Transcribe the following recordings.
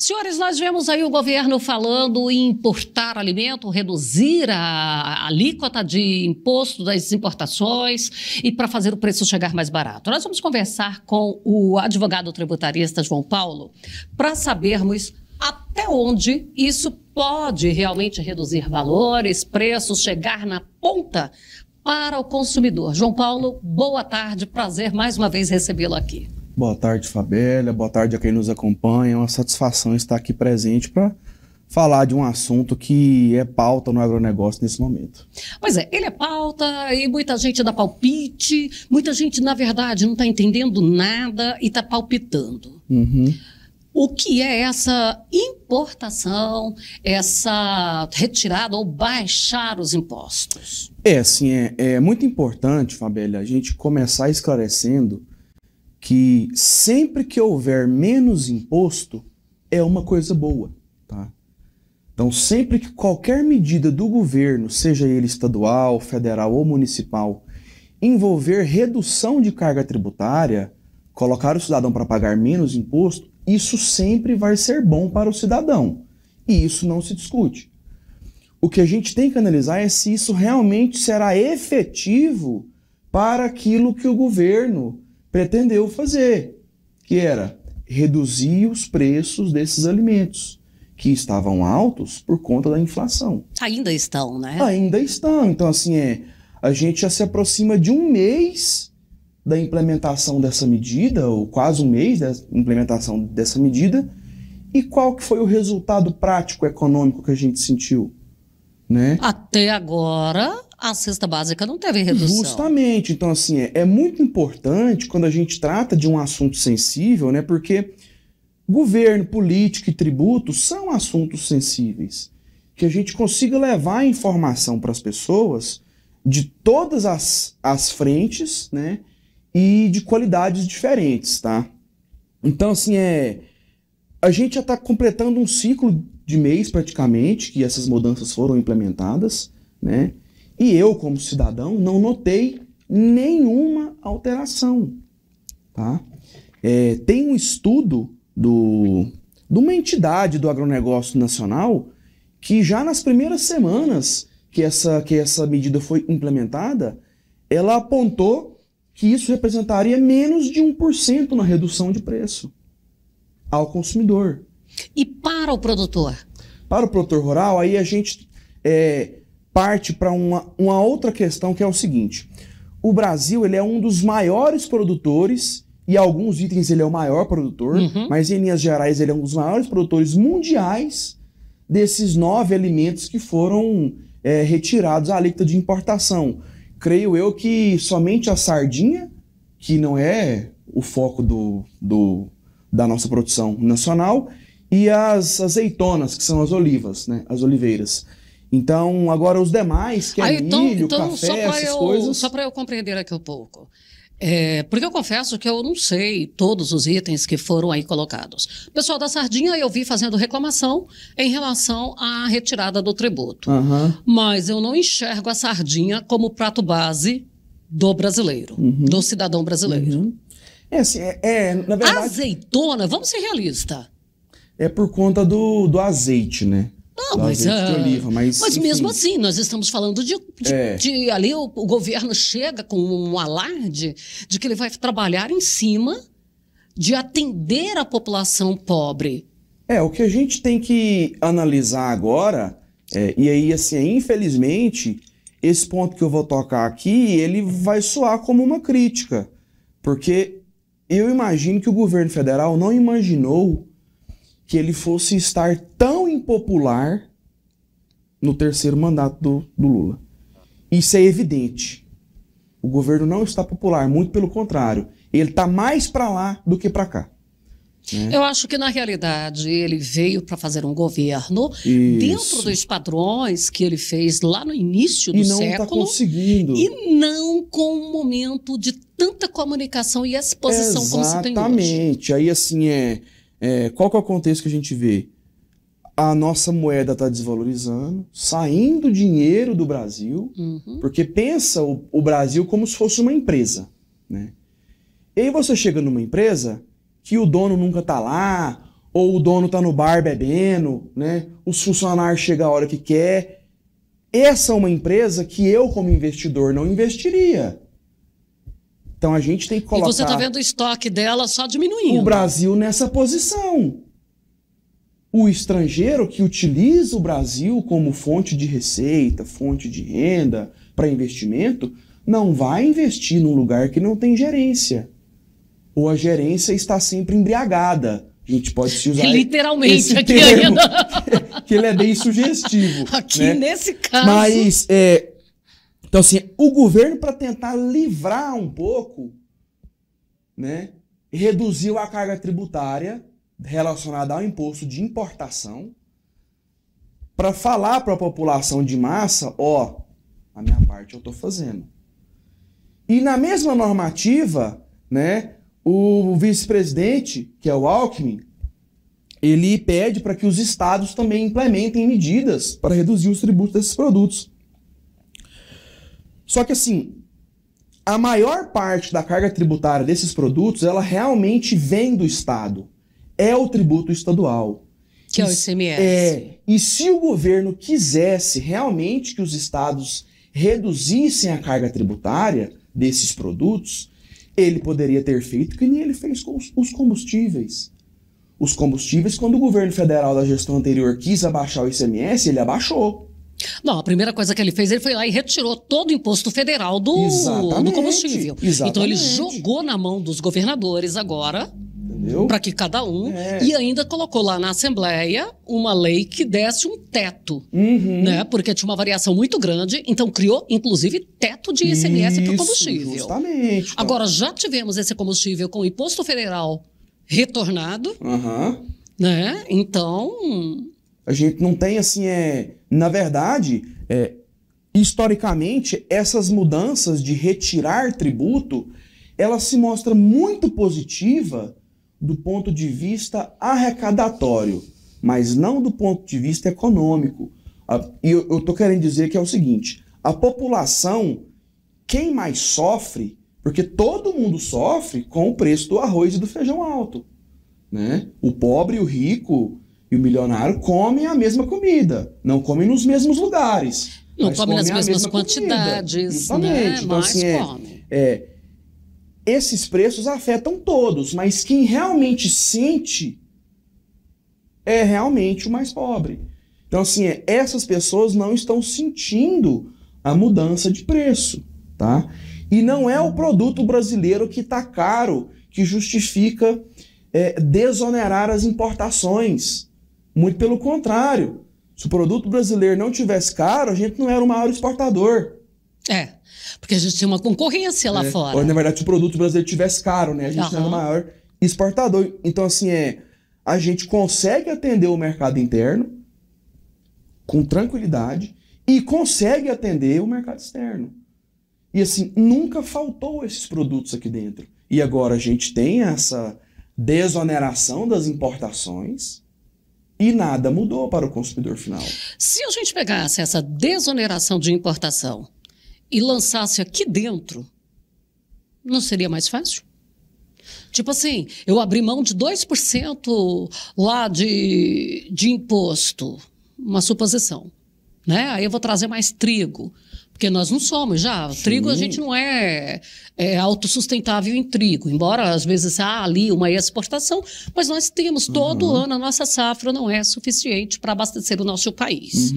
Senhores, nós vemos aí o governo falando em importar alimento, reduzir a alíquota de imposto das importações e para fazer o preço chegar mais barato. Nós vamos conversar com o advogado tributarista João Paulo para sabermos até onde isso pode realmente reduzir valores, preços, chegar na ponta para o consumidor. João Paulo, boa tarde, prazer mais uma vez recebê-lo aqui. Boa tarde, Fabélia, boa tarde a quem nos acompanha. É uma satisfação estar aqui presente para falar de um assunto que é pauta no agronegócio nesse momento. Pois é, ele é pauta e muita gente dá palpite, muita gente, na verdade, não está entendendo nada e está palpitando. O que é essa importação, essa retirada ou baixar os impostos? É muito importante, Fabélia, a gente começar esclarecendo que sempre que houver menos imposto, é uma coisa boa, tá? Então, sempre que qualquer medida do governo, seja ele estadual, federal ou municipal, envolver redução de carga tributária, colocar o cidadão para pagar menos imposto, isso sempre vai ser bom para o cidadão. E isso não se discute. O que a gente tem que analisar é se isso realmente será efetivo para aquilo que o governo pretendeu fazer, que era reduzir os preços desses alimentos, que estavam altos por conta da inflação. Ainda estão, né? Ainda estão. Então, assim, a gente já se aproxima de um mês da implementação dessa medida, ou quase um mês da implementação dessa medida, e qual que foi o resultado prático econômico que a gente sentiu, né? Até agora, a cesta básica não teve redução. Justamente. Então, assim, é muito importante quando a gente trata de um assunto sensível, né? Porque governo, política e tributo são assuntos sensíveis. Que a gente consiga levar a informação para as pessoas de todas as frentes, né? E de qualidades diferentes, tá? Então, assim, a gente já está completando um ciclo de mês, praticamente, que essas mudanças foram implementadas, né? E eu, como cidadão, não notei nenhuma alteração, tá? Tem um estudo de uma entidade do agronegócio nacional que já nas primeiras semanas que essa medida foi implementada, ela apontou que isso representaria menos de 1% na redução de preço ao consumidor. E para o produtor? Para o produtor rural, aí a gente parte para uma outra questão, que é o seguinte: o Brasil, ele é um dos maiores produtores, e alguns itens ele é o maior produtor, mas em linhas gerais ele é um dos maiores produtores mundiais desses 9 alimentos que foram retirados à alíquota de importação. Creio eu que somente a sardinha, que não é o foco da nossa produção nacional, e as azeitonas, que são as olivas, né? As oliveiras. Então, agora os demais, que é milho, café, essas coisas... Só para eu compreender aqui um pouco. Porque eu confesso que eu não sei todos os itens que foram aí colocados. O pessoal da sardinha eu vi fazendo reclamação em relação à retirada do tributo. Mas eu não enxergo a sardinha como prato base do brasileiro, do cidadão brasileiro. Na verdade... Azeitona, vamos ser realistas. É por conta do azeite, né? Não, mas de oliva, mas mesmo assim, nós estamos falando de ali o governo chega com um alarde de que ele vai trabalhar em cima de atender a população pobre. O que a gente tem que analisar agora, e aí, assim, infelizmente, esse ponto que eu vou tocar aqui, ele vai soar como uma crítica, porque eu imagino que o governo federal não imaginou que ele fosse estar tão impopular no terceiro mandato do Lula. Isso é evidente. O governo não está popular, muito pelo contrário. Ele está mais para lá do que para cá. Né? Eu acho que, na realidade, ele veio para fazer um governo dentro dos padrões que ele fez lá no início do século. E não está conseguindo. E não com um momento de tanta comunicação e exposição como se tem hoje. Exatamente. Aí, assim, qual que é o contexto que a gente vê? A nossa moeda está desvalorizando, saindo dinheiro do Brasil, porque pensa o Brasil como se fosse uma empresa, né? E aí você chega numa empresa que o dono nunca está lá, ou o dono tá no bar bebendo, né? Os funcionários chegam a hora que quer. Essa é uma empresa que eu, como investidor, não investiria. Então a gente tem que colocar... E você está vendo o estoque dela só diminuindo. O Brasil nessa posição. O estrangeiro que utiliza o Brasil como fonte de receita, fonte de renda para investimento, não vai investir num lugar que não tem gerência. Ou a gerência está sempre embriagada. A gente pode se usar literalmente esse aqui termo, ainda. que ele é bem sugestivo. Aqui, né? nesse caso... Mas, então assim, o governo, para tentar livrar um pouco, né, reduziu a carga tributária relacionada ao imposto de importação, para falar para a população de massa, ó, a minha parte eu estou fazendo. E na mesma normativa, né, o vice-presidente, que é o Alckmin, ele pede para que os estados também implementem medidas para reduzir os tributos desses produtos. Só que assim, a maior parte da carga tributária desses produtos, ela realmente vem do estado. É o tributo estadual. Que é o ICMS. E se o governo quisesse realmente que os estados reduzissem a carga tributária desses produtos, ele poderia ter feito que nem ele fez com os combustíveis. Os combustíveis, quando o governo federal da gestão anterior quis abaixar o ICMS, ele abaixou. Não, a primeira coisa que ele fez, ele foi lá e retirou todo o imposto federal do combustível. Exatamente. Então ele jogou na mão dos governadores agora, para que cada um... E ainda colocou lá na Assembleia uma lei que desse um teto, né? Porque tinha uma variação muito grande, então criou, inclusive, teto de ICMS para o combustível. Justamente. Então. Agora, já tivemos esse combustível com imposto federal retornado, né? Então... A gente não tem, assim, na verdade, historicamente, essas mudanças de retirar tributo, ela se mostra muito positiva do ponto de vista arrecadatório, mas não do ponto de vista econômico. E eu estou querendo dizer que é o seguinte, a população, quem mais sofre, porque todo mundo sofre com o preço do arroz e do feijão alto, né? O pobre, o rico e o milionário comem a mesma comida, não comem nos mesmos lugares. Não comem nas mesmas quantidades, justamente. Né? Então, mas assim, come. Esses preços afetam todos, mas quem realmente sente é realmente o mais pobre. Então, assim, essas pessoas não estão sentindo a mudança de preço, tá? E não é o produto brasileiro que está caro que justifica desonerar as importações. Muito pelo contrário. Se o produto brasileiro não tivesse caro, a gente não era o maior exportador. Porque a gente tinha uma concorrência lá fora. Ou, na verdade, se o produto brasileiro tivesse caro, né? A gente era o maior exportador. Então, assim, a gente consegue atender o mercado interno com tranquilidade e consegue atender o mercado externo. E, assim, nunca faltou esses produtos aqui dentro. E agora a gente tem essa desoneração das importações e nada mudou para o consumidor final. Se a gente pegasse essa desoneração de importação e lançasse aqui dentro, não seria mais fácil? Tipo assim, eu abri mão de 2% lá de imposto, uma suposição, né? Aí eu vou trazer mais trigo, porque nós não somos já. Sim. Trigo a gente não é autossustentável em trigo, embora às vezes há ali uma exportação, mas nós temos todo ano, a nossa safra não é suficiente para abastecer o nosso país.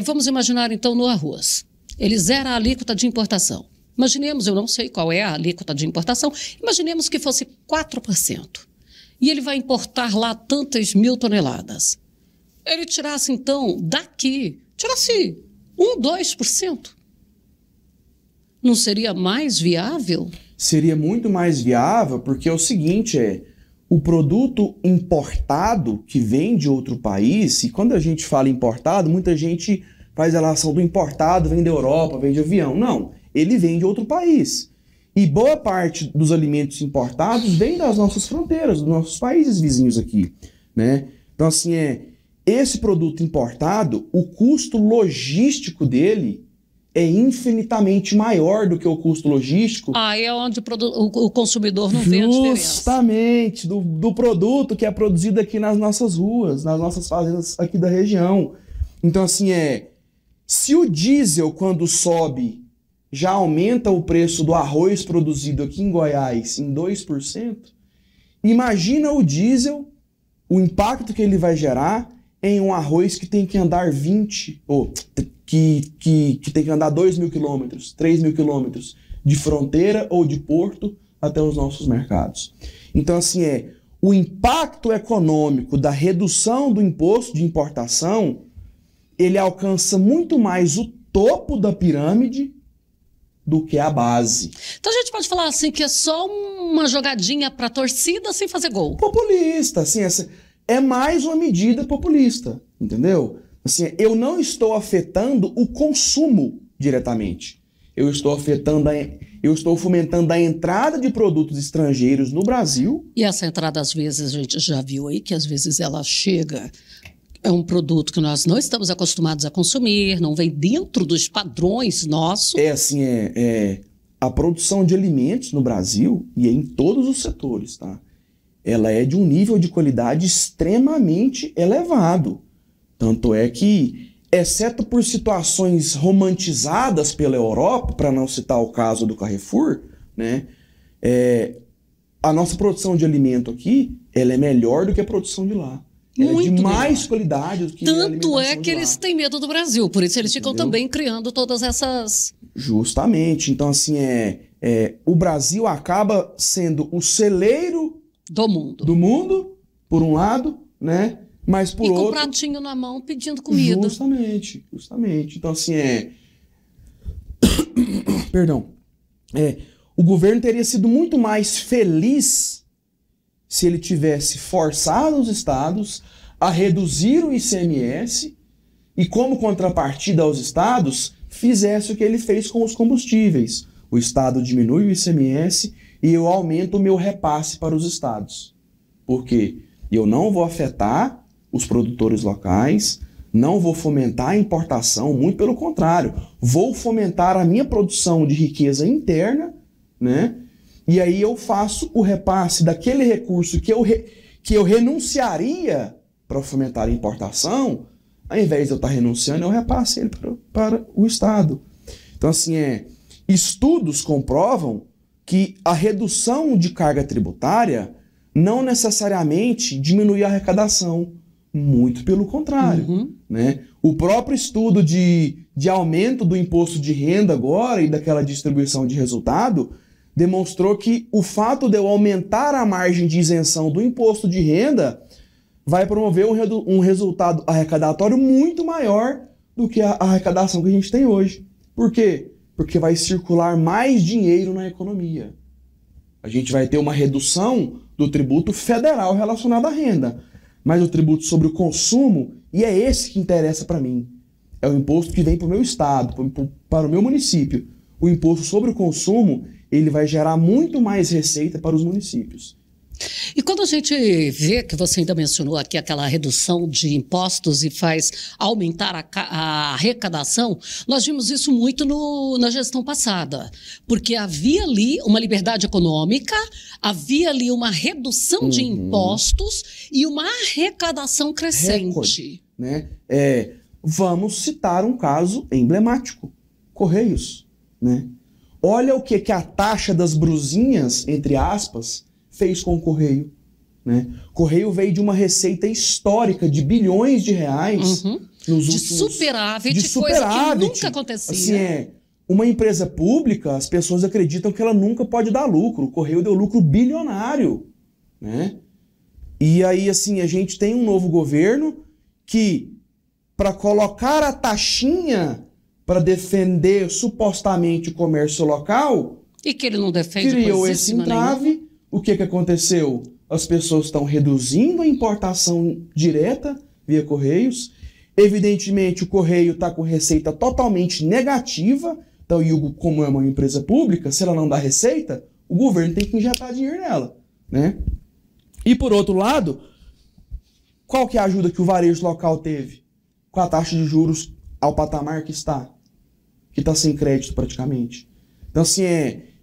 Vamos imaginar então no arroz. Ele zera a alíquota de importação. Imaginemos, eu não sei qual é a alíquota de importação, imaginemos que fosse 4%. E ele vai importar lá tantas mil toneladas. Ele tirasse então daqui, tirasse 2%. Não seria mais viável? Seria muito mais viável, porque é o seguinte, o produto importado que vem de outro país, e quando a gente fala importado, muita gente faz a relação do importado, vem da Europa, vem de avião. Não, ele vem de outro país. E boa parte dos alimentos importados vem das nossas fronteiras, dos nossos países vizinhos aqui, né? Então, assim, esse produto importado, o custo logístico dele é infinitamente maior do que o custo logístico. Aí é onde o consumidor não vê a diferença. Justamente, do produto que é produzido aqui nas nossas ruas, nas nossas fazendas aqui da região. Então, assim, se o diesel, quando sobe, já aumenta o preço do arroz produzido aqui em Goiás em 2%, imagina o diesel, o impacto que ele vai gerar em um arroz que tem que andar 20, ou que tem que andar 2.000 quilômetros, 3.000 quilômetros de fronteira ou de porto até os nossos mercados. Então, assim, o impacto econômico da redução do imposto de importação, ele alcança muito mais o topo da pirâmide do que a base. Então a gente pode falar assim que é só uma jogadinha para a torcida sem fazer gol. Populista, assim, é mais uma medida populista, entendeu? Assim, eu não estou afetando o consumo diretamente. Eu estou fomentando a entrada de produtos estrangeiros no Brasil. E essa entrada, às vezes, a gente já viu aí que às vezes ela chega, é um produto que nós não estamos acostumados a consumir, não vem dentro dos padrões nossos. A produção de alimentos no Brasil, e em todos os setores, tá? Ela é de um nível de qualidade extremamente elevado. Tanto é que, exceto por situações romantizadas pela Europa, para não citar o caso do Carrefour, né, a nossa produção de alimento aqui, ela é melhor do que a produção de lá. Ela é de mais qualidade do que a alimentação de lá. Tanto é que eles têm medo do Brasil, por isso eles ficam também criando todas essas... Justamente. Então, assim, o Brasil acaba sendo o celeiro do mundo, por um lado, né? Mas por outro... E com o pratinho na mão pedindo comida. Justamente. Então, assim, Perdão. O governo teria sido muito mais feliz se ele tivesse forçado os estados a reduzir o ICMS e, como contrapartida aos estados, fizesse o que ele fez com os combustíveis. O estado diminui o ICMS e eu aumento o meu repasse para os estados. Por quê? Eu não vou afetar os produtores locais, não vou fomentar a importação, muito pelo contrário, vou fomentar a minha produção de riqueza interna, né? E aí eu faço o repasse daquele recurso que eu renunciaria para fomentar a importação, ao invés de eu estar renunciando, eu repasse ele para o Estado. Então, assim, estudos comprovam que a redução de carga tributária não necessariamente diminui a arrecadação, muito pelo contrário. Né? O próprio estudo de aumento do imposto de renda agora e daquela distribuição de resultado demonstrou que o fato de eu aumentar a margem de isenção do imposto de renda vai promover um resultado arrecadatório muito maior do que a arrecadação que a gente tem hoje. Por quê? Porque vai circular mais dinheiro na economia. A gente vai ter uma redução do tributo federal relacionado à renda, mas o tributo sobre o consumo, e é esse que interessa para mim, é o imposto que vem para o meu estado, para o meu município. O imposto sobre o consumo, ele vai gerar muito mais receita para os municípios. E quando a gente vê, que você ainda mencionou aqui aquela redução de impostos e faz aumentar a arrecadação, nós vimos isso muito na gestão passada, porque havia ali uma liberdade econômica, havia ali uma redução de impostos e uma arrecadação crescente. Recorde, né? Vamos citar um caso emblemático, Correios, né? Olha o que a taxa das brusinhas, entre aspas, fez com o Correio. Né? Correio veio de uma receita histórica de bilhões de reais nos últimos... De superávit, coisa que nunca acontecia. Assim, uma empresa pública, as pessoas acreditam que ela nunca pode dar lucro. O Correio deu lucro bilionário. Né? E aí, assim, a gente tem um novo governo que, para colocar a taxinha para defender supostamente o comércio local, e que ele não defende, criou esse entrave. O que aconteceu? As pessoas estão reduzindo a importação direta via Correios. Evidentemente, o Correio está com receita totalmente negativa. Então, como é uma empresa pública, se ela não dá receita, o governo tem que injetar dinheiro nela. Né? E, por outro lado, qual que é a ajuda que o varejo local teve com a taxa de juros ao patamar que está? O que está sem crédito praticamente. Então, assim,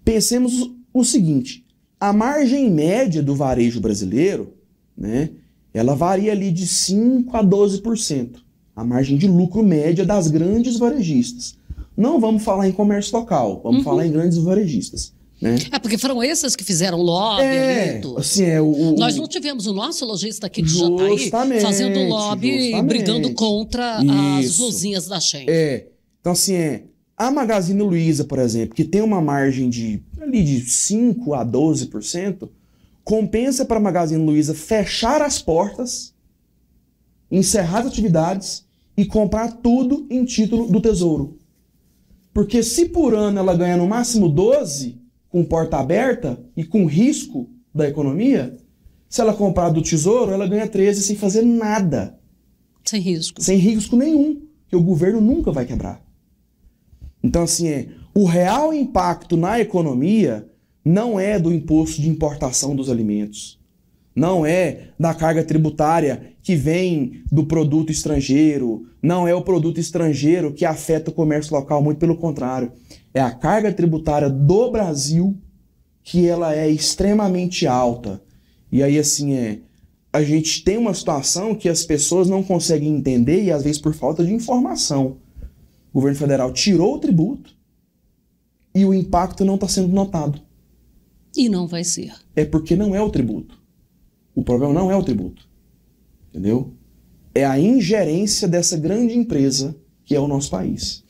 pensemos o seguinte, a margem média do varejo brasileiro, né, ela varia ali de 5% a 12%. A margem de lucro média das grandes varejistas. Não vamos falar em comércio local, vamos falar em grandes varejistas. Né? Porque foram esses que fizeram lobby ali. Assim, Nós não tivemos o nosso lojista aqui de Jataí fazendo lobby e brigando contra as blusinhas da Shein. Então, assim, a Magazine Luiza, por exemplo, que tem uma margem de 5% a 12%, compensa para a Magazine Luiza fechar as portas, encerrar as atividades e comprar tudo em título do Tesouro. Porque se por ano ela ganha no máximo 12, com porta aberta e com risco da economia, se ela comprar do Tesouro, ela ganha 13 sem fazer nada. Sem risco. Sem risco nenhum, que o governo nunca vai quebrar. Então, assim, o real impacto na economia não é do imposto de importação dos alimentos. Não é da carga tributária que vem do produto estrangeiro. Não é o produto estrangeiro que afeta o comércio local, muito pelo contrário. É a carga tributária do Brasil que ela é extremamente alta. E aí, assim, a gente tem uma situação que as pessoas não conseguem entender e às vezes por falta de informação. O governo federal tirou o tributo e o impacto não está sendo notado. E não vai ser. É porque não é o tributo. O problema não é o tributo. Entendeu? É a ingerência dessa grande empresa que é o nosso país.